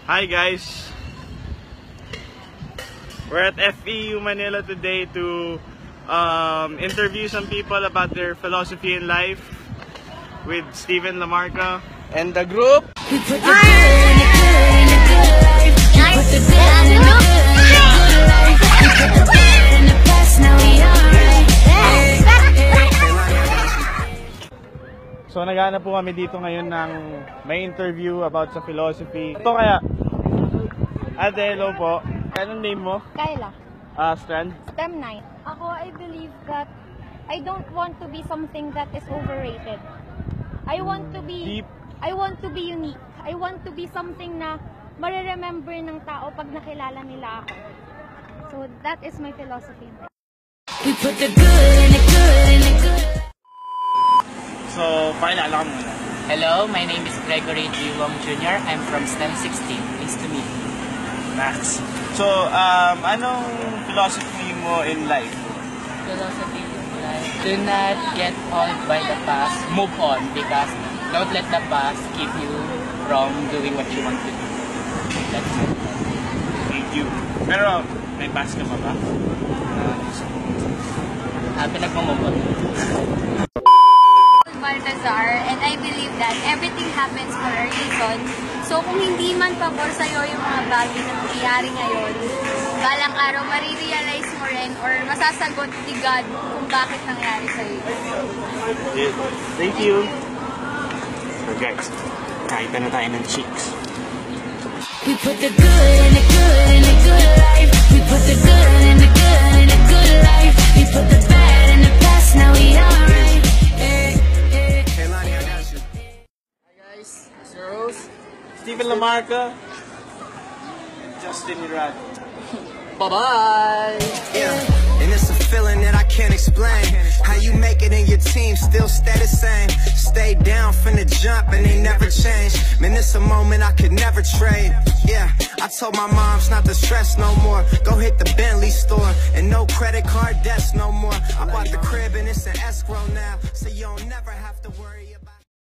Hi guys! We're at FEU Manila today to interview some people about their philosophy in life with Steven Lamarca and the group. So naghahanap po kami dito ngayon ng may interview about sa philosophy. Ito kaya, ate, hello po. Anong name mo? Kayla. Strand? STEM 9. Ako, I believe that I don't want to be something that is overrated. I want to be unique. I want to be something na mareremember ng tao pag nakilala nila ako. So that is my philosophy. We put the good in the good in the good. So, pakilala ka muna. Hello, my name is Gregory G. Wong Jr. I'm from STEM 16. Nice to meet you. Max. So, anong philosophy mo in life? Philosophy in life. Do not get haunted by the past. Move on because don't let the past keep you from doing what you want to do. That's it. Thank you. Pero, may past ka pa ba? Pinagmamove on. Baltazar, and I believe that everything happens for a reason. So kung hindi man pabor sa'yo yung mga bagay na nangyayari ngayon, balang araw marirealize mo rin or masasagot ni God kung bakit nangyari sa'yo. Thank you. So guys, kahit na tayo ng chicks. We put the good in the good in the good life. We put the good in the good in the good life. We put the bad in the past, now we alright. Steven Lamarca and Justin Irad. Bye-bye! Yeah, and it's a feeling that I can't explain. How you make it in your team still stay the same. Stay down from the jump and they never change. Man, it's a moment I could never trade. Yeah, I told my moms not to stress no more. Go hit the Bentley store and no credit card debts no more. I bought the crib and it's an escrow now, so you don't never have to worry about